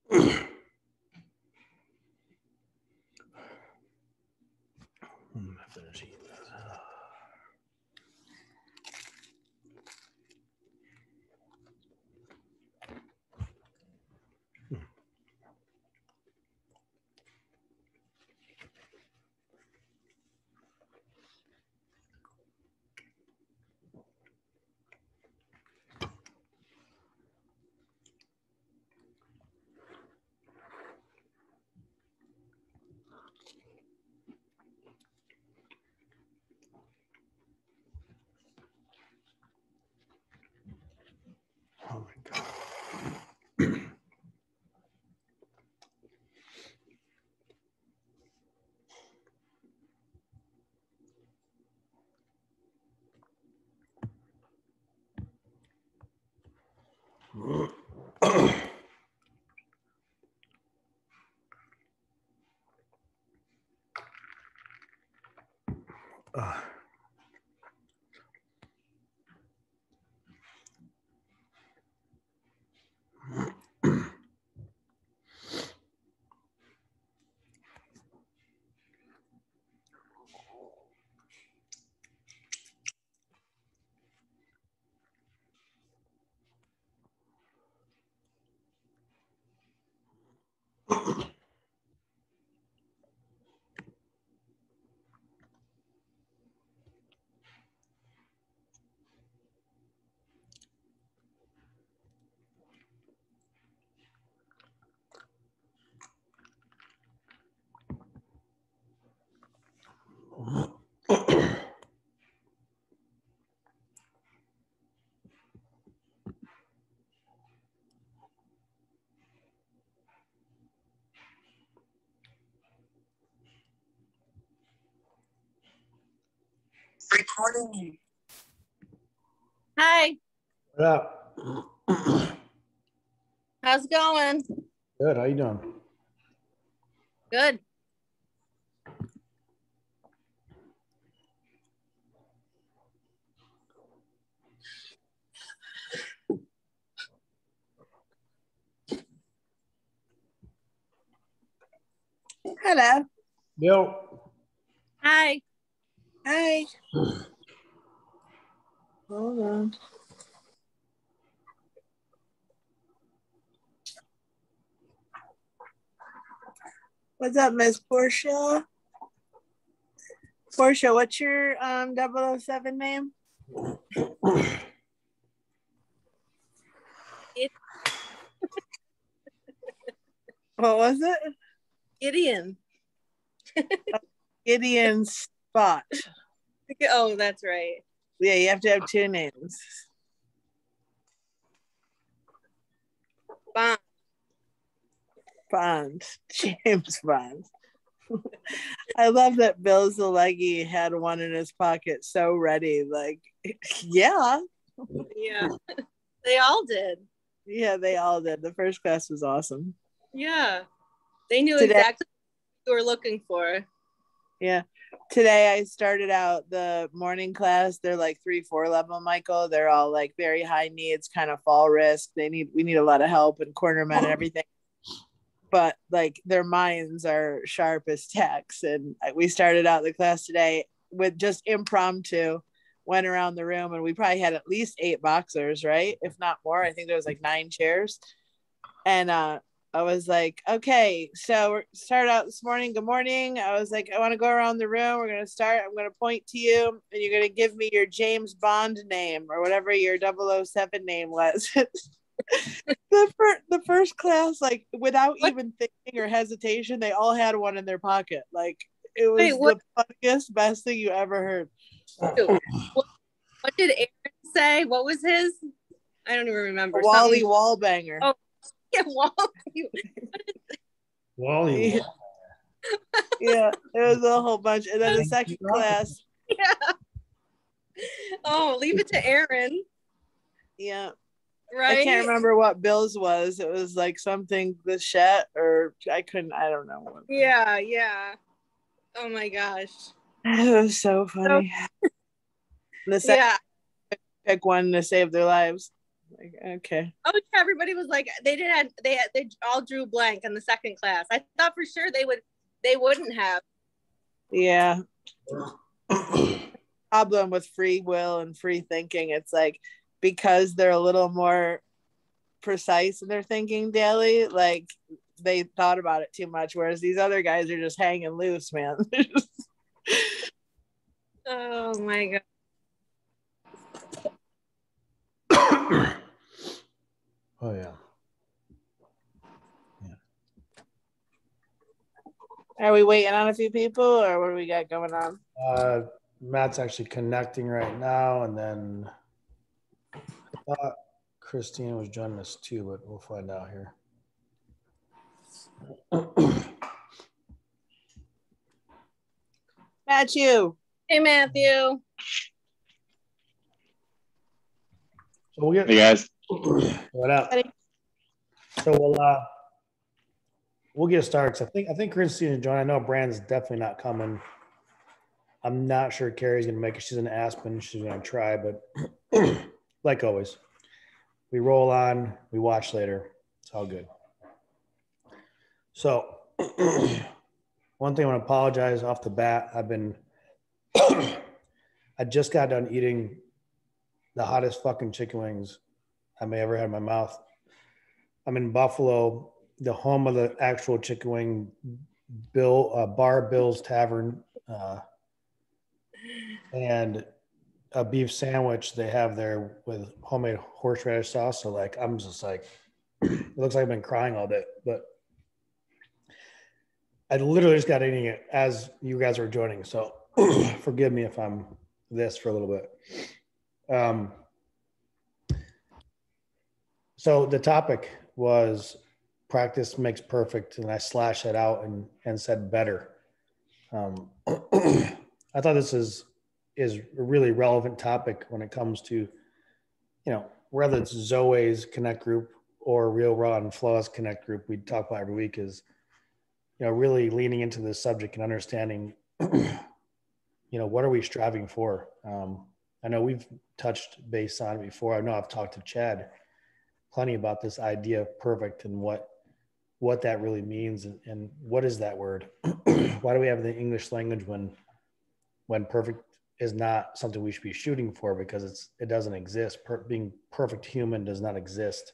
Oh my God. Recording. Hi. What up? How's it going? Good. How you doing? Good. Hello. Yo. Hi. Hi. Hold on. What's up, Miss Portia? Portia, what's your 007 name? What was it? Gideon. Gideon Spot. Oh, that's right. Yeah, you have to have two names. Bond. Bond. James Bond. I love that Bill Zaleggy had one in his pocket so ready. Like, yeah. Yeah. They all did. Yeah, they all did. The first class was awesome. Yeah. They knew exactly what you were looking for. Yeah. Today I started out the morning class. They're like 3-4 level, Michael. They're all like very high needs, kind of fall risk. We need a lot of help and cornermen and everything. But like their minds are sharp as tacks. And we started out the class today with just impromptu, went around the room, and we probably had at least 8 boxers, right? If not more. I think there was like 9 chairs. And I was like, okay, so we're start out this morning. Good morning. I was like, I want to go around the room. We're going to start. I'm going to point to you and you're going to give me your James Bond name or whatever your 007 name was. the first class, like without even thinking or hesitation, they all had one in their pocket. Like it was the funniest, best thing you ever heard. What did Aaron say? What was his? I don't even remember. Wally Wallbanger. Oh, yeah, Wally. Yeah. Yeah, it was a whole bunch. And then the second class. Yeah. Oh, leave it to Aaron. Yeah. Right. I can't remember what Bill's was. It was like something Bichette or I don't know. Yeah, yeah. Oh my gosh. It was so funny. The second pick one to save their lives. Like, okay. Oh, yeah, everybody was like, they all drew blank in the second class. I thought for sure they wouldn't have. Yeah. Problem with free will and free thinking, it's like because they're a little more precise in their thinking daily, like they thought about it too much, whereas these other guys are just hanging loose, man. Oh my god. Oh yeah. Are we waiting on a few people, or what do we got going on? Matt's actually connecting right now, and then I thought Christina was joining us too, but we'll find out here. Matthew. Hey, Matthew. So we'll get. Hey guys. What up? So we'll get started. I think Christina joined. I know Brand's definitely not coming. I'm not sure Carrie's gonna make it. She's in Aspen. She's gonna try, but like always, we roll on. We watch later. It's all good. So one thing I want to apologize off the bat. I just got done eating the hottest fucking chicken wings I may ever had in my mouth. I'm in Buffalo, the home of the actual chicken wing Bar Bill's Tavern, and a beef sandwich they have there with homemade horseradish sauce. So like, I'm just like, it looks like I've been crying all day, but I literally just got eating it as you guys were joining. So forgive me if I'm this for a little bit. So the topic was practice makes perfect, and I slashed it out and said better. I thought this is a really relevant topic when it comes to, whether it's Zoe's Connect group or Real Raw and Flawed Connect group we talk about every week, is, really leaning into this subject and understanding, what are we striving for? I know we've touched base on it before. I know I've talked to Chad plenty about this idea of perfect and what that really means and what is that word? Why do we have the English language when perfect is not something we should be shooting for, because it doesn't exist. Being perfect human does not exist.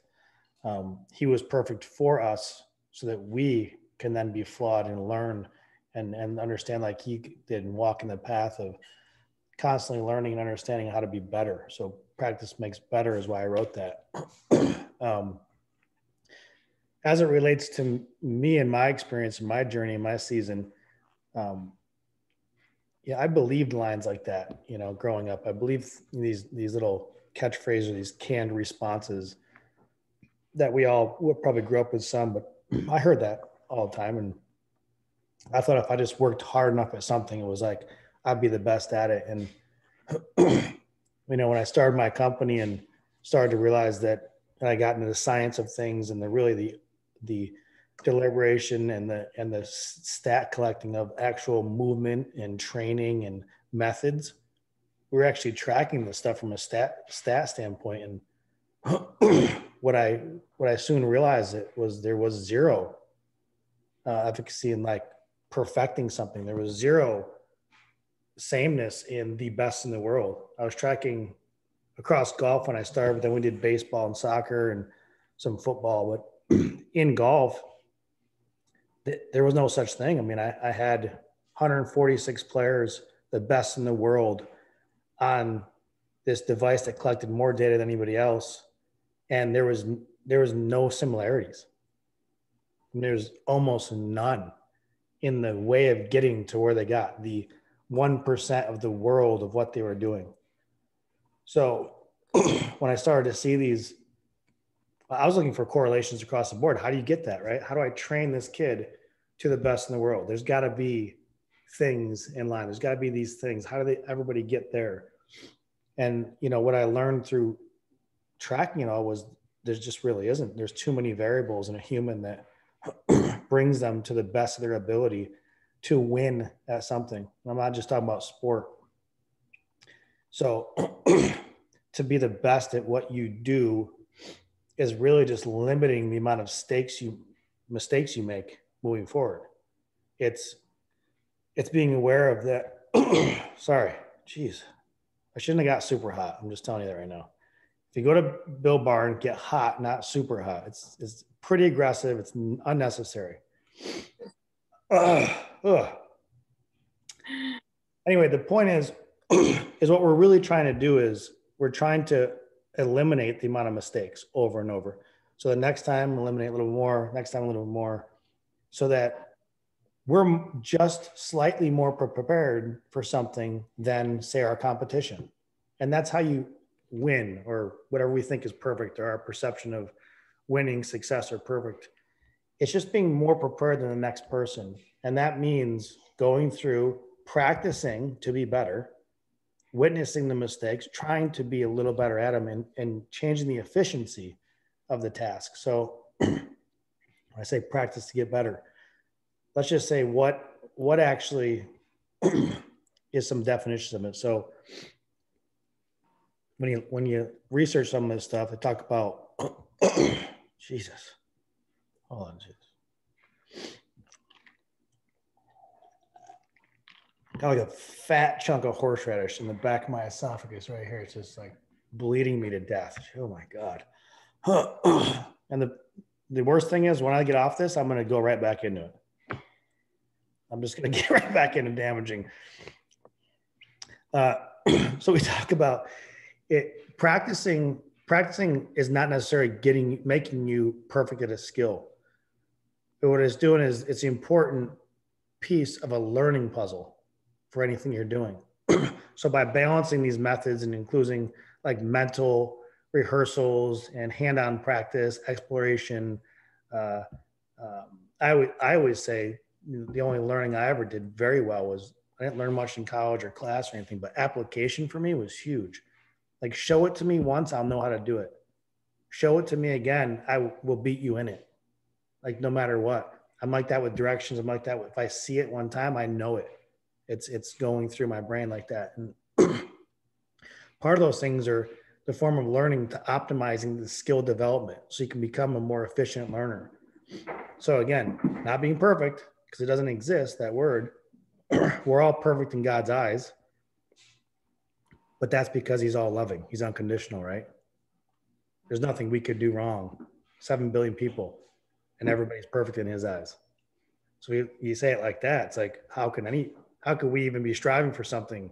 He was perfect for us so that we can then be flawed and learn and understand, like he did, and walk in the path of constantly learning and understanding how to be better. So practice makes better is why I wrote that. As it relates to me and my experience and my journey and my season, I believed lines like that, growing up. I believed these little catchphrases or these canned responses that we probably grew up with some, but I heard that all the time. And I thought if I just worked hard enough at something, it was like, I'd be the best at it. And, when I started my company and started to realize that, and I got into the science of things and the deliberation and the stat collecting of actual movement and training and methods, we're actually tracking the stuff from a stat standpoint. And what I soon realized there was zero efficacy in like perfecting something. There was zero sameness in the best in the world. I was tracking across golf when I started, but then we did baseball and soccer and some football. But in golf, there was no such thing. I mean, I had 146 players, the best in the world, on this device that collected more data than anybody else. And there was no similarities. And there's almost none in the way of getting to where they got, the 1% of the world of what they were doing. So when I started to see these, I was looking for correlations across the board. How do you get that, right? How do I train this kid to the best in the world? There's got to be things in line. There's got to be these things. How do everybody get there? And, what I learned through tracking it all was there just really isn't. There's too many variables in a human that brings them to the best of their ability to win at something. And I'm not just talking about sport. So to be the best at what you do is really just limiting the amount of mistakes you make moving forward. It's being aware of that. Sorry, geez, I shouldn't have got super hot. I'm just telling you that right now. If you go to Built Bar, get hot, not super hot. It's pretty aggressive. It's unnecessary. Ugh. Anyway, the point is what we're really trying to do is we're trying to eliminate the amount of mistakes over and over. So the next time, eliminate a little more, next time, a little more, so that we're just slightly more prepared for something than, say, our competition. And that's how you win, or whatever we think is perfect, or our perception of winning, success, or perfect. It's just being more prepared than the next person. And that means going through, practicing to be better, witnessing the mistakes, trying to be a little better at them, and changing the efficiency of the task. So I say practice to get better. Let's just say what actually is some definitions of it. So when you research some of this stuff, they talk about Jesus. Hold on, Jesus. Got like a fat chunk of horseradish in the back of my esophagus right here. It's just like bleeding me to death. Oh my God. And the worst thing is when I get off this, I'm going to go right back into it. I'm just going to get right back into damaging. So we talk about it. Practicing is not necessarily making you perfect at a skill. But what it's doing is it's the important piece of a learning puzzle for anything you're doing. So by balancing these methods and including like mental rehearsals and hand-on practice, exploration, I always say the only learning I ever did very well was, I didn't learn much in college or class or anything, but application for me was huge. Like, show it to me once, I'll know how to do it. Show it to me again, I will beat you in it. Like, no matter what. I'm like that with directions. I'm like that if I see it one time, I know it. It's going through my brain like that. And part of those things are the form of learning to optimizing the skill development so you can become a more efficient learner. So again, not being perfect, because it doesn't exist, that word. We're all perfect in God's eyes, but that's because he's all loving. He's unconditional, right? There's nothing we could do wrong. 7 billion people, and everybody's perfect in his eyes. So you say it like that. It's like, how could we even be striving for something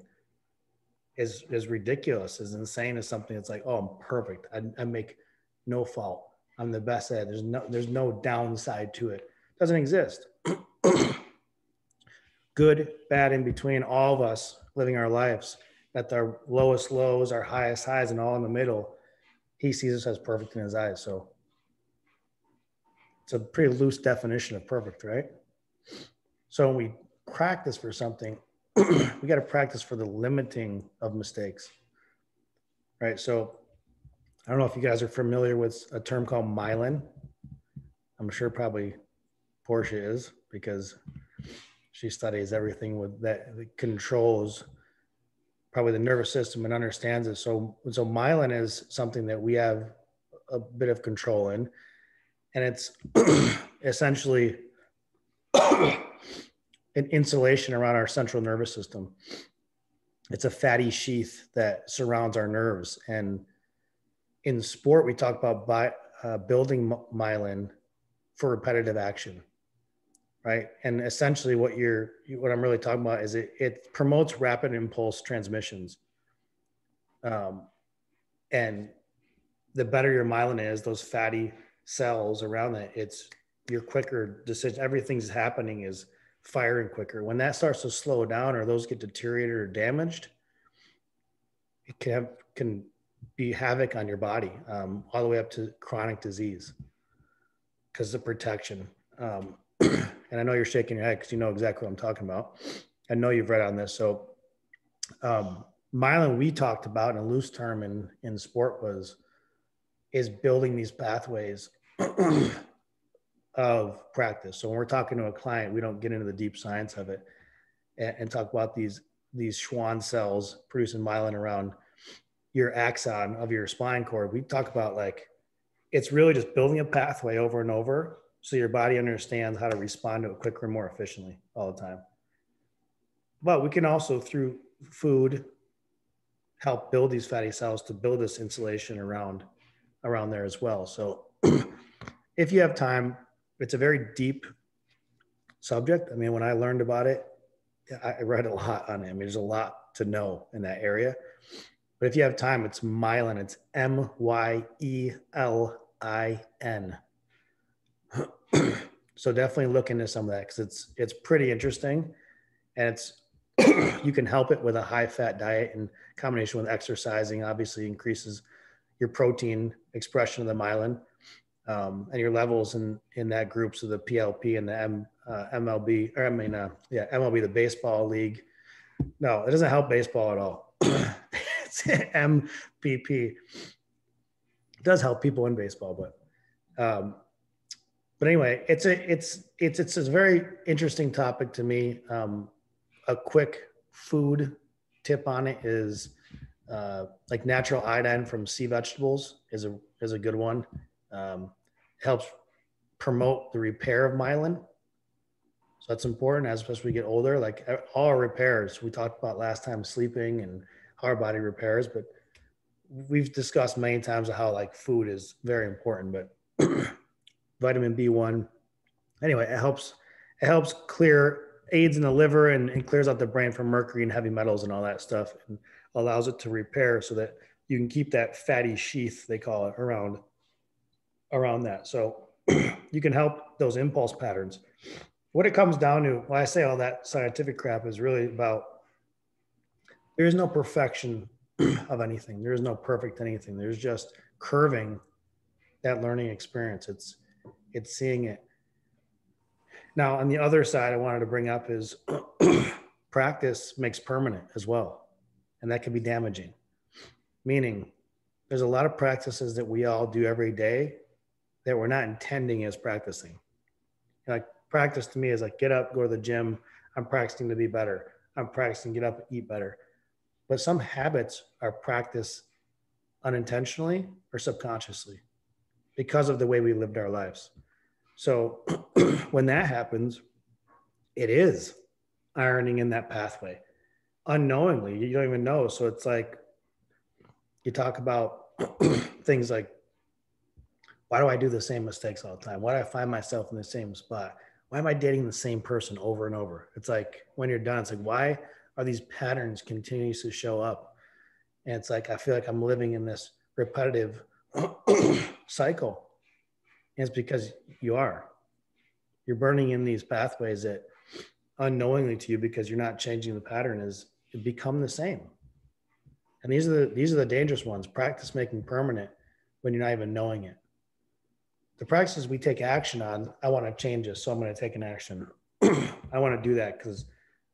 as ridiculous, as insane as something that's like, oh, I'm perfect. I make no fault. I'm the best at it. There's no downside to it. It doesn't exist. Good, bad, in between, all of us living our lives at our lowest lows, our highest highs, and all in the middle. He sees us as perfect in his eyes. So it's a pretty loose definition of perfect, right? So when we practice for something, we got to practice for the limiting of mistakes, right? So I don't know if you guys are familiar with a term called myelin. I'm sure probably Portia is, because she studies everything with that controls probably the nervous system and understands it. So myelin is something that we have a bit of control in, and it's essentially an insulation around our central nervous system. It's a fatty sheath that surrounds our nerves. And in sport, we talk about building myelin for repetitive action, right? And essentially what I'm really talking about is it promotes rapid impulse transmissions. And the better your myelin is, those fatty cells around it, it's your quicker decision. Everything's happening is firing quicker. When that starts to slow down, or those get deteriorated or damaged, it can be havoc on your body, all the way up to chronic disease because of protection. And I know you're shaking your head because you know exactly what I'm talking about. I know you've read on this. So myelin, we talked about in a loose term in sport, is building these pathways of practice. So when we're talking to a client, we don't get into the deep science of it and talk about these Schwann cells producing myelin around your axon of your spine cord. We talk about like it's really just building a pathway over and over so your body understands how to respond to it quicker and more efficiently all the time. But we can also, through food, help build these fatty cells to build this insulation around there as well. So if you have time, it's a very deep subject. I mean, when I learned about it, I read a lot on it. I mean, there's a lot to know in that area. But if you have time, it's myelin. It's MYELIN. So definitely look into some of that because it's pretty interesting, and it's you can help it with a high fat diet in combination with exercising. Obviously, increases your protein expression of the myelin and your levels in that group. So the PLP and the MLB, or MLB, the baseball league. No, it doesn't help baseball at all. It's MPP. It does help people in baseball, but anyway, it's a very interesting topic to me. A quick food tip on it is like natural iodine from sea vegetables is a good one. Helps promote the repair of myelin. So that's important as we get older. Like all our repairs, we talked about last time, sleeping and how our body repairs, but we've discussed many times how like food is very important, but vitamin B1. Anyway, it helps clear, aids in the liver and clears out the brain from mercury and heavy metals and all that stuff, and allows it to repair so that you can keep that fatty sheath, they call it, around that. So you can help those impulse patterns. What it comes down to, when I say all that scientific crap, is really about there is no perfection of anything. There is no perfect anything. There's just curving that learning experience. It's seeing it. Now, on the other side, I wanted to bring up is practice makes permanent as well. And that can be damaging. Meaning there's a lot of practices that we all do every day that we're not intending as practicing. Like practice to me is like get up, go to the gym. I'm practicing to be better. I'm practicing get up, eat better. But some habits are practiced unintentionally or subconsciously because of the way we lived our lives. So when that happens, it is ironing in that pathway unknowingly. You don't even know. So it's like you talk about things like, why do I do the same mistakes all the time? Why do I find myself in the same spot? Why am I dating the same person over and over? It's like when you're done, it's like, why are these patterns continues to show up? And it's like, I feel like I'm living in this repetitive cycle. And it's because you're burning in these pathways that unknowingly to you, because you're not changing the pattern, is it become the same. And these are the dangerous ones. Practice making permanent when you're not even knowing it. The practices we take action on, I want to change this, so I'm going to take an action. I want to do that because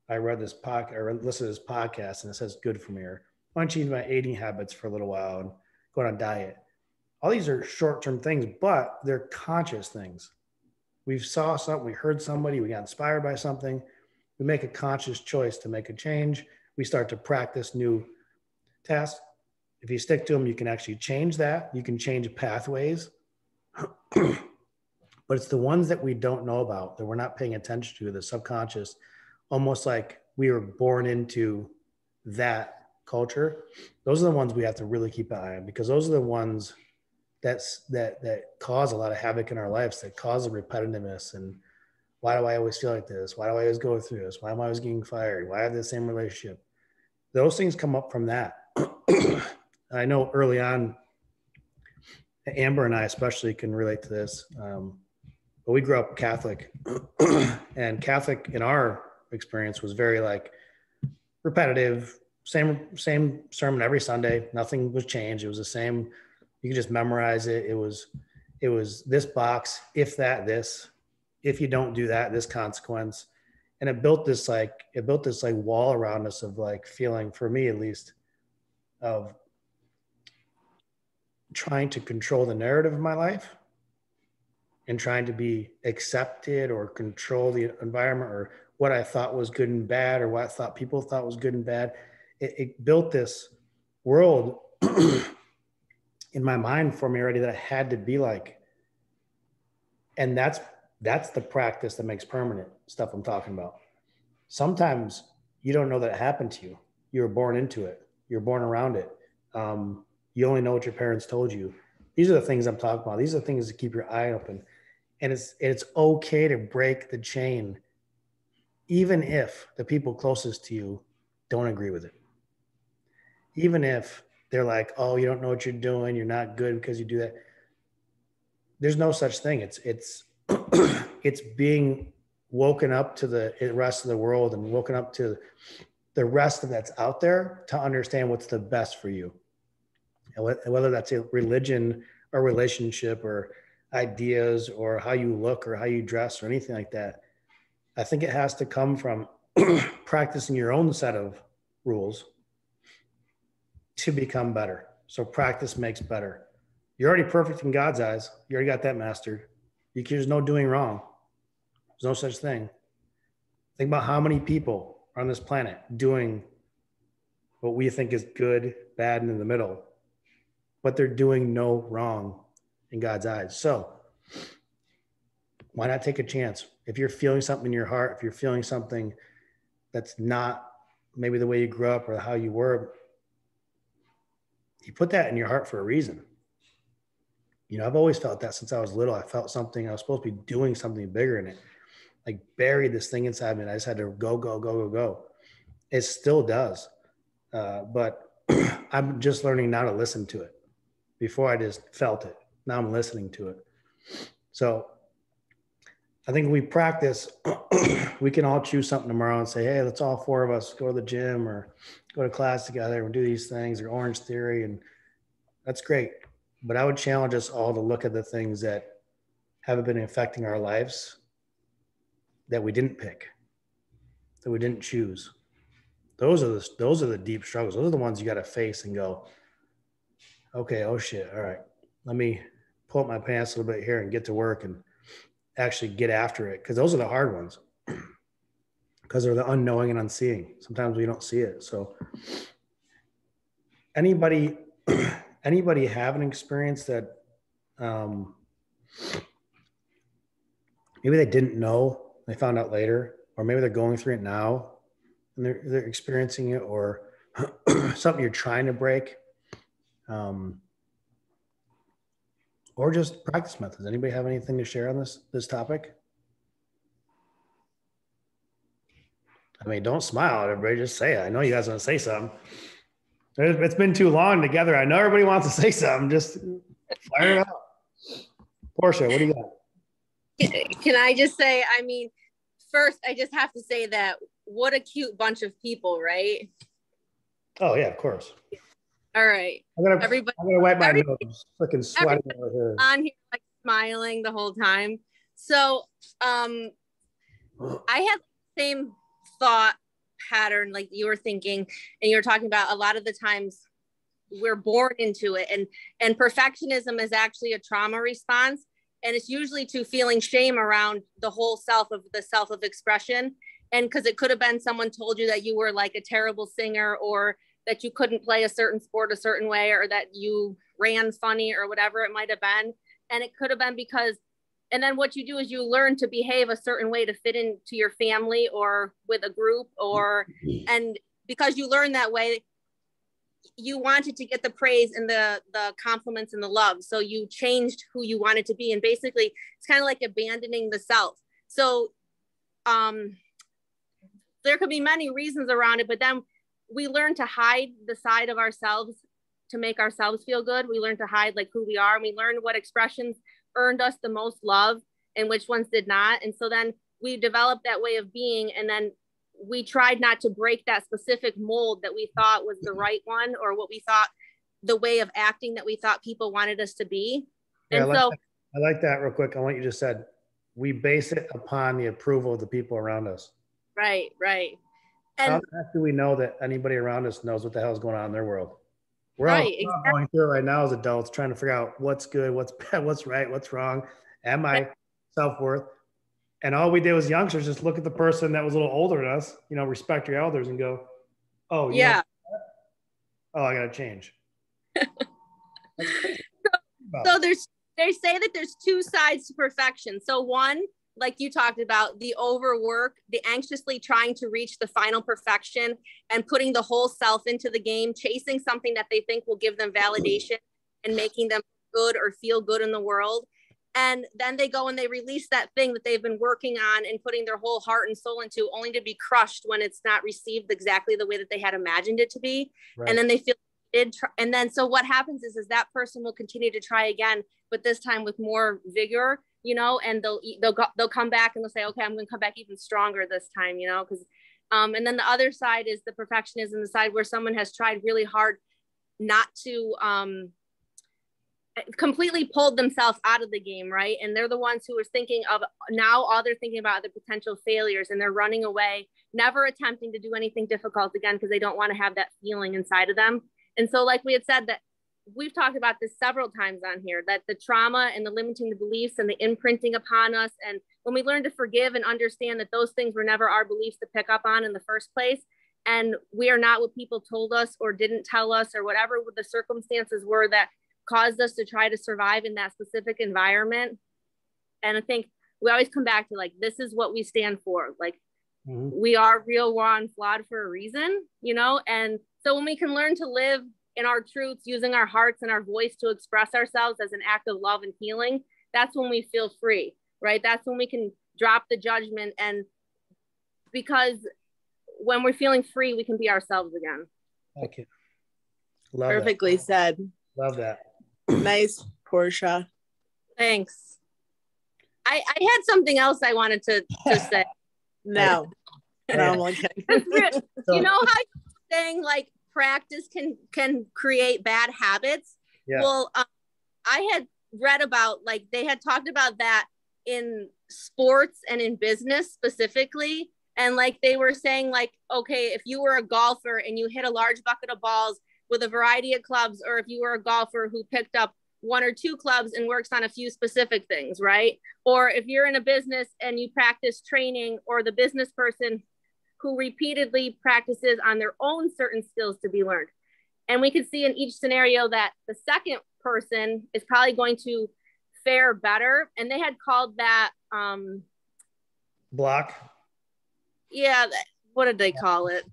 I read this podcast or listened to this podcast and it says good for me. Or I want to change my eating habits for a little while and go on a diet. All these are short-term things, but they're conscious things. We saw something, we heard somebody, we got inspired by something. We make a conscious choice to make a change. We start to practice new tasks. If you stick to them, you can actually change that. You can change pathways. But it's the ones that we don't know about, that we're not paying attention to, the subconscious, almost like we were born into that culture. Those are the ones we have to really keep an eye on, because those are the ones that cause a lot of havoc in our lives, that cause the repetitiveness. And why do I always feel like this? Why do I always go through this? Why am I always getting fired? Why I have the same relationship? Those things come up from that. I know early on, Amber and I especially can relate to this. But we grew up Catholic, and Catholic in our experience was very like repetitive, same sermon every Sunday. Nothing was changed. It was the same. You could just memorize it. It was this box, if that, this, if you don't do that, this consequence. And it built this like wall around us of like feeling, for me at least, of trying to control the narrative of my life and trying to be accepted or control the environment, or what I thought was good and bad, or what I thought people thought was good and bad. It built this world in my mind for me already that I had to be like, and that's the practice that makes permanent stuff I'm talking about. Sometimes you don't know that it happened to you. You were born into it. You're born around it. You only know what your parents told you. These are the things I'm talking about. These are the things to keep your eye open. And it's okay to break the chain, even if the people closest to you don't agree with it. Even if they're like, oh, you don't know what you're doing. You're not good because you do that. There's no such thing. It's it's being woken up to the rest of the world and woken up to the rest of that's out there to understand what's the best for you. And whether that's a religion or relationship or ideas or how you look or how you dress or anything like that. I think it has to come from practicing your own set of rules to become better. So practice makes better. You're already perfect in God's eyes. You already got that mastered. There's no doing wrong. There's no such thing. Think about how many people are on this planet doing what we think is good, bad, and in the middle, but they're doing no wrong in God's eyes. So why not take a chance? If you're feeling something in your heart, if you're feeling something that's not maybe the way you grew up or how you were, you put that in your heart for a reason. You know, I've always felt that since I was little. I felt something, I was supposed to be doing something bigger in it. Like buried this thing inside me and I just had to go. It still does. But I'm just learning now to listen to it. Before I just felt it. Now I'm listening to it. So I think we practice, we can all choose something tomorrow and say, hey, let's all four of us go to the gym or go to class together and do these things or Orange Theory. And that's great. But I would challenge us all to look at the things that haven't been affecting our lives that we didn't pick, that we didn't choose. Those are the deep struggles. Those are the ones you got to face and go, okay, oh shit. All right. Let me pull up my pants a little bit here and get to work and actually get after it. Cause those are the hard ones because they're the unknowing and unseeing. Sometimes we don't see it. So anybody have an experience that maybe they didn't know, they found out later, or maybe they're going through it now and they're experiencing it, or something you're trying to break, or just practice methods. Anybody have anything to share on this topic? I mean, don't smile at everybody, just say it. I know you guys want to say something. It's been too long together. I know everybody wants to say something. Just fire it out. Portia, what do you got? Can I just say, I mean, first, I just have to say that what a cute bunch of people, right? Oh, yeah, of course. All right. I'm gonna wipe my nose. Freaking sweating over here. On here, like smiling the whole time. So, I had the same thought pattern like you were thinking, and you're talking about a lot of the times we're born into it, and perfectionism is actually a trauma response, and it's usually to feeling shame around the whole self of expression. And because it could have been someone told you that you were like a terrible singer, or that you couldn't play a certain sport a certain way, or that you ran funny, or whatever it might have been. And it could have been because, and then what you do is you learn to behave a certain way to fit into your family or with a group, and because you learn that way, you wanted to get the praise and the compliments and the love. So you changed who you wanted to be. And basically it's kind of like abandoning the self. So there could be many reasons around it, but then we learn to hide the side of ourselves to make ourselves feel good. We learn to hide like who we are, and we learn what expressions earned us the most love and which ones did not. And so then we developed that way of being, and then we tried not to break that specific mold that we thought was the right one, or what we thought the way of acting that we thought people wanted us to be. Yeah, and I like that real quick. On what you just said, we base it upon the approval of the people around us. Right. And how do we know that anybody around us knows what the hell is going on in their world? We're right, all exactly. going through it right now as adults, trying to figure out what's good, what's bad, what's right, what's wrong. Am I self-worth? And all we did as youngsters just look at the person that was a little older than us, respect your elders and go, oh, yeah. Oh, I got to change. So they say that there's two sides to perfection. So one, like you talked about, the overwork, the anxiously trying to reach the final perfection and putting the whole self into the game, chasing something that they think will give them validation and making them good or feel good in the world. And then they go and they release that thing that they've been working on and putting their whole heart and soul into, only to be crushed when it's not received exactly the way that they had imagined it to be. Right. And then they feel and then so what happens is that person will continue to try again, but this time with more vigor, you know, and they'll come back and they'll say, okay, I'm going to come back even stronger this time, you know, because and then the other side is the perfectionism, the side where someone has tried really hard not to completely pulled themselves out of the game, right? And they're the ones who are thinking of now, all they're thinking about the potential failures, and they're running away, never attempting to do anything difficult again because they don't want to have that feeling inside of them. And so, like we had said, that we've talked about this several times on here, that the trauma and the limiting the beliefs and the imprinting upon us, and when we learn to forgive and understand that those things were never our beliefs to pick up on in the first place, and we are not what people told us or didn't tell us or whatever the circumstances were that caused us to try to survive in that specific environment. And I think we always come back to, like, this is what we stand for. Like, we are real, raw, and flawed for a reason, you know? And so when we can learn to live in our truths, using our hearts and our voice to express ourselves as an act of love and healing, that's when we feel free, right? That's when we can drop the judgment. And because when we're feeling free, we can be ourselves again. Thank you. Love Perfectly that. said. Love that. Nice, Portia. Thanks. I had something else I wanted to say. No, I'm looking. You know how you're saying, like, practice can create bad habits? Yeah. Well, I had read about, like, they had talked about that in sports and in business specifically. And like they were saying, like, okay, if you were a golfer and you hit a large bucket of balls with a variety of clubs, or if you were a golfer who picked up one or two clubs and works on a few specific things, right? Or if you're in a business and you practice training, or the business person who repeatedly practices on their own certain skills to be learned. And we could see in each scenario that the second person is probably going to fare better. And they had called that block. Yeah. What did they call it?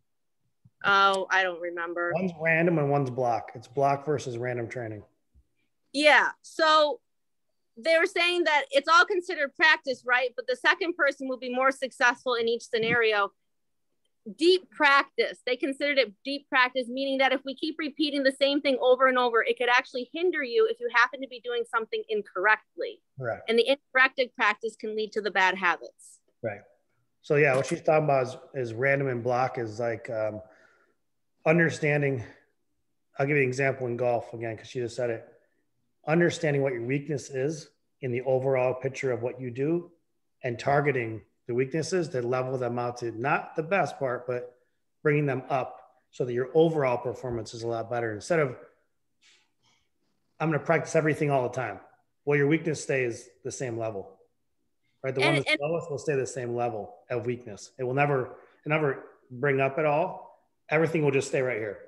Oh, I don't remember. One's random and one's block. It's block versus random training. Yeah. So they were saying that it's all considered practice, right? But the second person will be more successful in each scenario. Deep practice. They considered it deep practice, meaning that if we keep repeating the same thing over and over, it could actually hinder you if you happen to be doing something incorrectly. Right. And the incorrect practice can lead to the bad habits. Right. So yeah, what she's talking about is random and block is like understanding. I'll give you an example in golf again, because she just said it. Understanding what your weakness is in the overall picture of what you do, and targeting the weaknesses to level them out to not the best part, but bringing them up so that your overall performance is a lot better. Instead of, I'm going to practice everything all the time. Well, your weakness stays the same level, right? The one that's lowest will stay the same level of weakness. It will never bring up at all. Everything will just stay right here.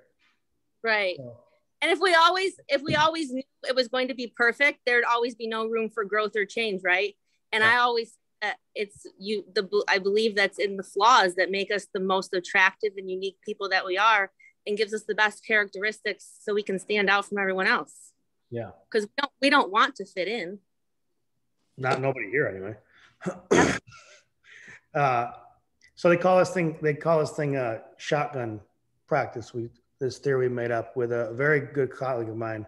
Right. So. And if we always knew it was going to be perfect, there'd always be no room for growth or change, right? And yeah. I always, I believe that's in the flaws that make us the most attractive and unique people that we are, and gives us the best characteristics so we can stand out from everyone else. Yeah. Because we don't want to fit in. Not nobody here anyway. So they call this thing shotgun practice. This theory we made up with a very good colleague of mine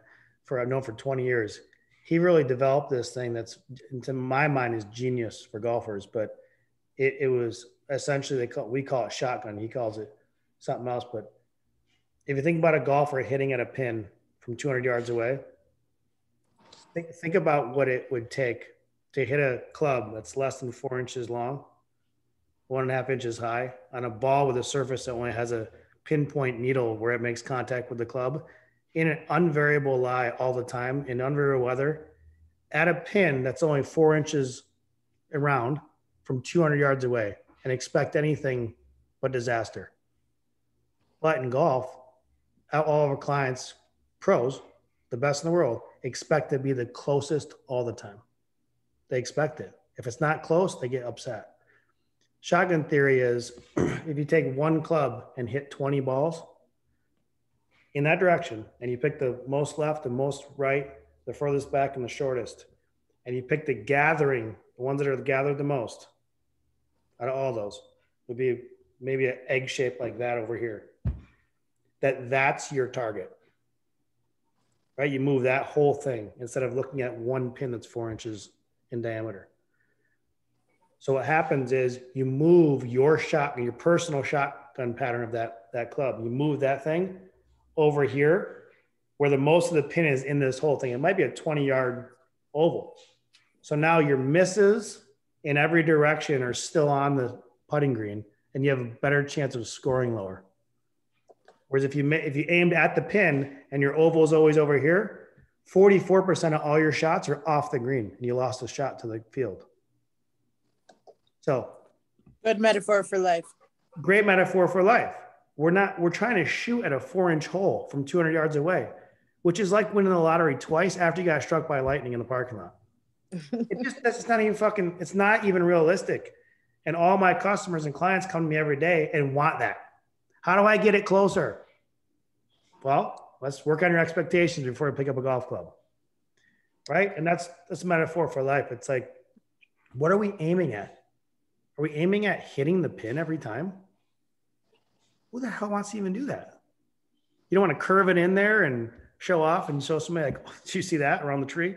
I've known for 20 years. He really developed this thing that's, to my mind, is genius for golfers, but it was essentially, we call it shotgun. He calls it something else. But if you think about a golfer hitting at a pin from 200 yards away, think about what it would take to hit a club that's less than 4 inches long, 1.5 inches high, on a ball with a surface that only has a pinpoint needle where it makes contact with the club, in an unvariable lie all the time, in unvariable weather, at a pin that's only 4 inches around from 200 yards away, and expect anything but disaster. But in golf, all of our clients, pros, the best in the world, expect to be the closest all the time. They expect it. If it's not close, they get upset. Shotgun theory is if you take one club and hit 20 balls in that direction, and you pick the most left, the most right, the furthest back, and the shortest, and you pick the gathering, the ones that are gathered the most out of all those, would be maybe an egg shape like that over here. That's your target, right? You move that whole thing instead of looking at one pin that's 4 inches in diameter. So what happens is you move your shotgun, your personal shotgun pattern of that club. You move that thing over here where the most of the pin is in this whole thing. It might be a 20-yard oval. So now your misses in every direction are still on the putting green, and you have a better chance of scoring lower. Whereas if you aimed at the pin and your oval is always over here, 44% of all your shots are off the green, and you lost a shot to the field. So good metaphor for life. Great metaphor for life. We're trying to shoot at a 4-inch hole from 200 yards away, which is like winning the lottery twice after you got struck by lightning in the parking lot. It's not even realistic. And all my customers and clients come to me every day and want that. How do I get it closer? Well, let's work on your expectations before you pick up a golf club. Right? And that's a metaphor for life. It's like, what are we aiming at? Are we aiming at hitting the pin every time? Who the hell wants to even do that? You don't want to curve it in there and show off and show somebody like, did you see that around the tree?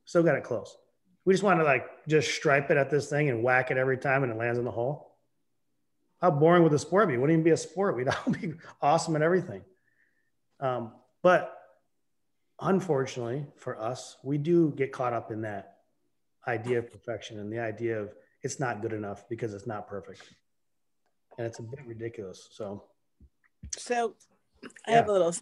Still got it close. We just want to like just stripe it at this thing and whack it every time and it lands in the hole. How boring would the sport be? It wouldn't even be a sport. We'd all be awesome at everything. But unfortunately for us, we do get caught up in that idea of perfection and the idea of it's not good enough because it's not perfect. And it's a bit ridiculous. So I have a little,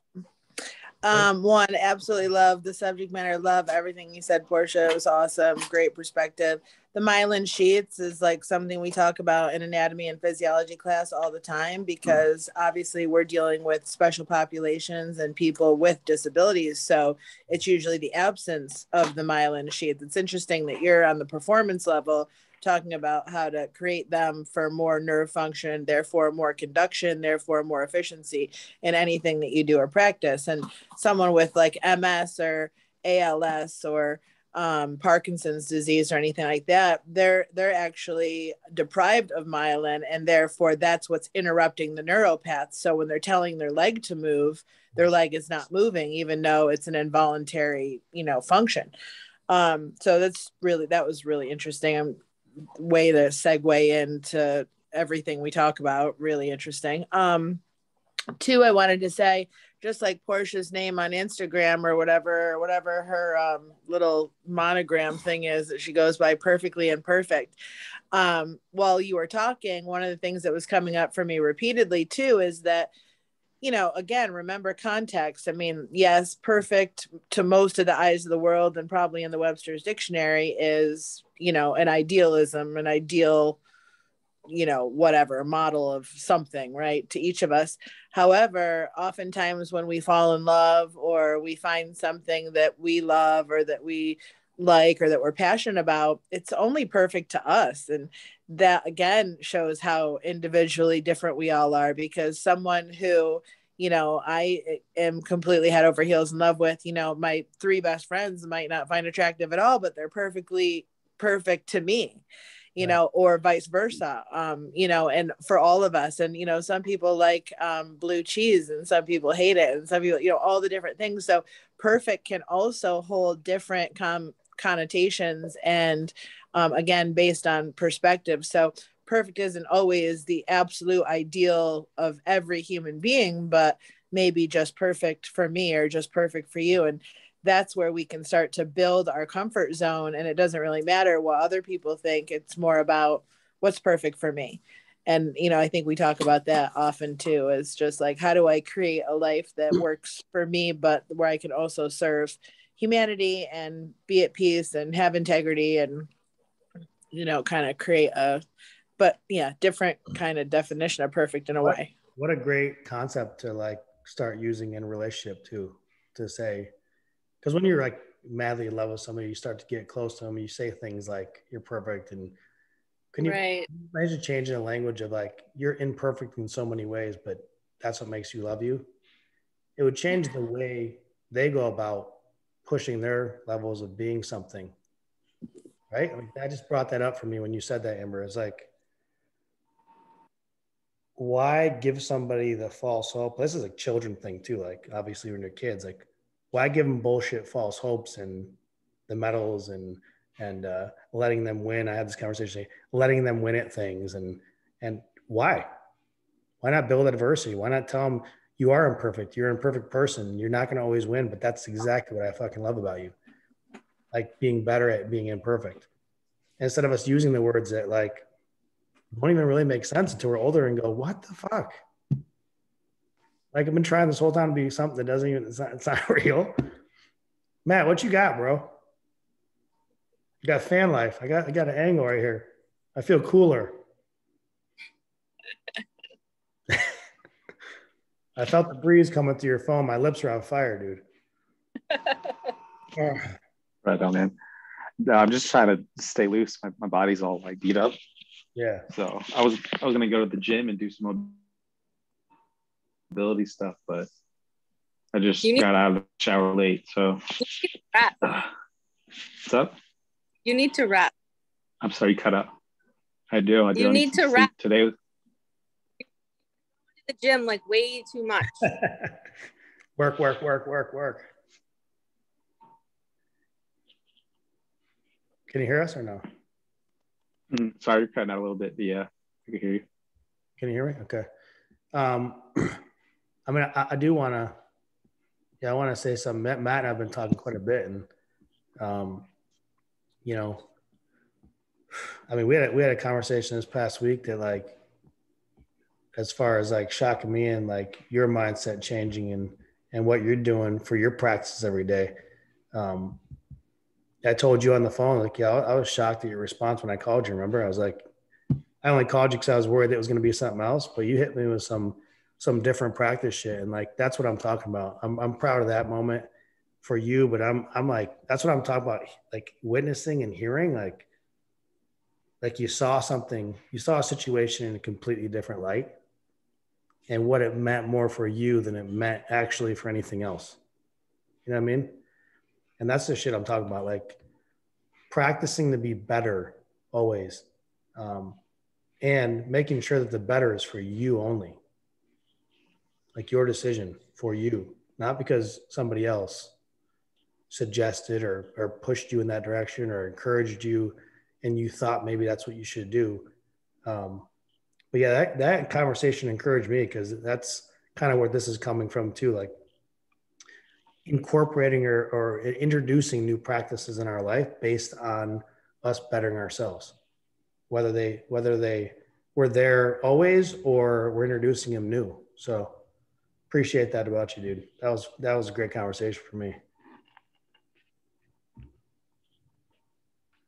one, absolutely love the subject matter. Love everything you said, Portia. It was awesome. Great perspective. The myelin sheaths is like something we talk about in anatomy and physiology class all the time, because obviously we're dealing with special populations and people with disabilities. So it's usually the absence of the myelin sheath. It's interesting that you're on the performance level talking about how to create them for more nerve function, therefore more conduction, therefore more efficiency in anything that you do or practice. And someone with like MS or ALS or Parkinson's disease or anything like that, they're actually deprived of myelin, and therefore that's what's interrupting the neural path. So when they're telling their leg to move, their leg is not moving, even though it's an involuntary, function. So that was really interesting. Way to segue into everything we talk about. Really interesting. Two, I wanted to say, just like Portia's name on Instagram or whatever her little monogram thing is that she goes by, Perfectly Imperfect. While you were talking, one of the things that was coming up for me repeatedly too is that, again, remember context. I mean, yes, perfect to most of the eyes of the world and probably in the Webster's dictionary is, an idealism, an ideal, whatever model of something, right, to each of us. However, oftentimes when we fall in love or we find something that we love or that we like or that we're passionate about, it's only perfect to us. And that again shows how individually different we all are, because someone who, I am completely head over heels in love with, my 3 best friends might not find attractive at all, but they're perfectly perfect to me, right. Or vice versa, and for all of us. And, some people like blue cheese and some people hate it. And some people, all the different things. So perfect can also hold different connotations and again, based on perspective. So perfect isn't always the absolute ideal of every human being, but maybe just perfect for me or just perfect for you. And that's where we can start to build our comfort zone. And it doesn't really matter what other people think. It's more about what's perfect for me. And, I think we talk about that often too, is just like, how do I create a life that works for me, but where I can also serve humanity and be at peace and have integrity and, kind of create different kind of definition of perfect in a way. What a great concept to like start using in a relationship too, to say, because when you're like madly in love with somebody, you start to get close to them. You say things like "you're perfect," and can you imagine changing the language of like "you're imperfect in so many ways, but that's what makes you love you"? It would change the way they go about pushing their levels of being something, right? I mean, I just brought that up for me when you said that, Amber. It's like, why give somebody the false hope? This is a children thing too. Like, obviously, when you're kids, like, why give them bullshit false hopes and the medals and letting them win? I had this conversation, letting them win at things, and why? Why not build adversity? Why not tell them you are imperfect? You're an imperfect person. You're not going to always win, but that's exactly what I fucking love about you. Like being better at being imperfect. Instead of us using the words that like don't even really make sense until we're older and go, what the fuck? Like I've been trying this whole time to be something that doesn't even, it's not real. Matt, what you got, bro? You got fan life. I got an angle right here. I feel cooler. I felt the breeze coming through your phone. My lips are on fire, dude. Right on, man. No, I'm just trying to stay loose. My body's all like beat up. Yeah. So I was gonna go to the gym and do some mobility stuff, but I just got out of the shower late. So what's up? You need to rap. I'm sorry, you cut out. I do. You need to rap today. The gym like way too much. Work. Can you hear us or no? Sorry, you're cutting out a little bit, but yeah, I can hear you. Can you hear me? Okay. I mean, I do want to, I want to say something. Matt and I've been talking quite a bit, and you know, I mean, we had a conversation this past week that like, as far as like shocking me and like your mindset changing and what you're doing for your practices every day. I told you on the phone, like, yeah, I was shocked at your response when I called you. Remember, I was like, I only called you because I was worried that it was going to be something else, but you hit me with some different practice shit. And like, that's what I'm talking about. I'm proud of that moment for you, but I'm like, that's what I'm talking about. Like witnessing and hearing, like you saw something, you saw a situation in a completely different light and what it meant more for you than it meant actually for anything else. You know what I mean? And that's the shit I'm talking about. Like practicing to be better always. And making sure that the better is for you only. Like your decision for you, not because somebody else suggested or pushed you in that direction or encouraged you and you thought maybe that's what you should do. But yeah, that conversation encouraged me because that's kind of where this is coming from too. Like incorporating or introducing new practices in our life based on us bettering ourselves, whether they were there always or we're introducing them new. So appreciate that about you, dude. That was a great conversation for me.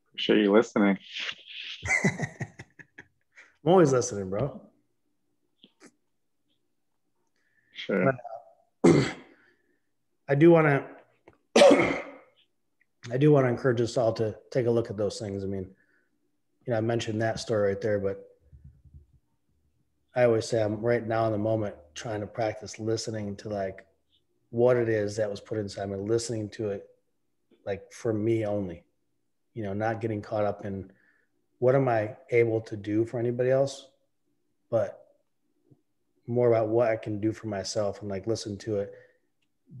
Appreciate you listening. I'm always listening, bro. Sure. But, I do want to encourage us all to take a look at those things. I mean, you know, I mentioned that story right there, but I always say I'm right now in the moment trying to practice listening to like what it is that was put inside me, listening to it like for me only, you know, not getting caught up in what am I able to do for anybody else, but more about what I can do for myself and like listen to it,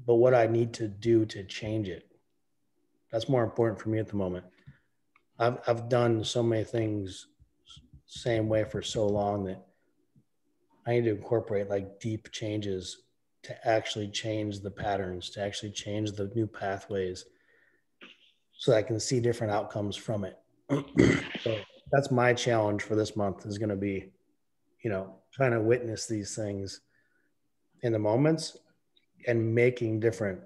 but what I need to do to change it. That's more important for me at the moment. I've done so many things same way for so long that I need to incorporate like deep changes to actually change the patterns, to actually change the new pathways so I can see different outcomes from it. So that's my challenge for this month is going to be, you know, trying to witness these things in the moments and making different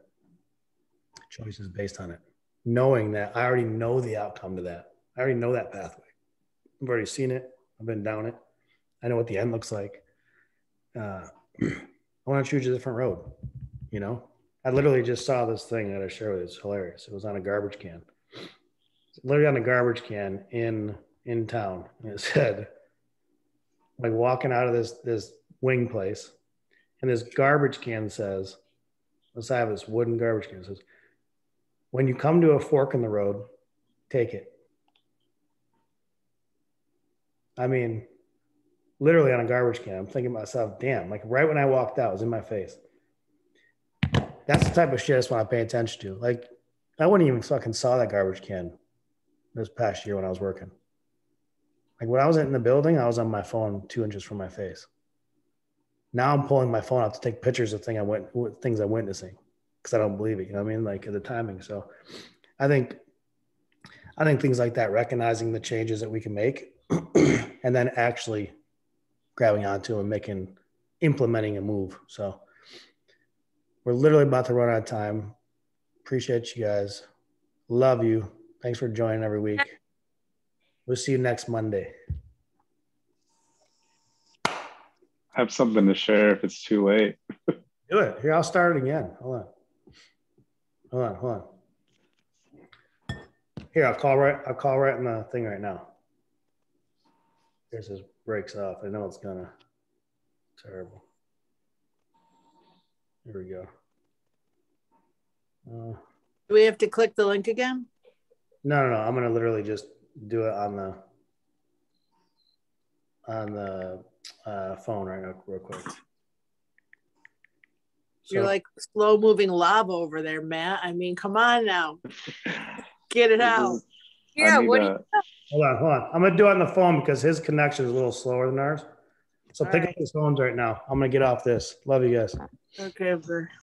choices based on it, knowing that I already know the outcome to that. I already know that pathway. I've already seen it. I've been down it. I know what the end looks like. I want to choose a different road, you know, I literally just saw this thing that I shared with you. It's hilarious. It was on a garbage can. Literally on a garbage can in town. And it said, like walking out of this wing place, and this garbage can says, let's have this wooden garbage can. It says, when you come to a fork in the road, take it. I mean, literally on a garbage can. I'm thinking to myself, damn, like right when I walked out, it was in my face. That's the type of shit I just want to pay attention to. Like, I wouldn't even fucking saw that garbage can this past year when I was working. Like when I was in the building, I was on my phone 2 inches from my face. Now I'm pulling my phone out to take pictures of things I'm witnessing because I don't believe it. You know what I mean? Like the timing. So I think things like that, recognizing the changes that we can make and then actually grabbing onto and implementing a move. So we're literally about to run out of time. Appreciate you guys. Love you. Thanks for joining every week. We'll see you next Monday. I have something to share if it's too late. Do it. Here, I'll start it again. Hold on. Here, I'll call right in the thing right now. Here's this breaks off. I know it's gonna terrible. Here we go. Do we have to click the link again? No. I'm gonna literally just do it on the phone right now, real quick. You're like slow moving lava over there, Matt. I mean, come on now. Get it out. Yeah, what do you Hold on. I'm gonna do it on the phone because his connection is a little slower than ours. So pick up his phones right now. I'm gonna get off this. Love you guys. Okay,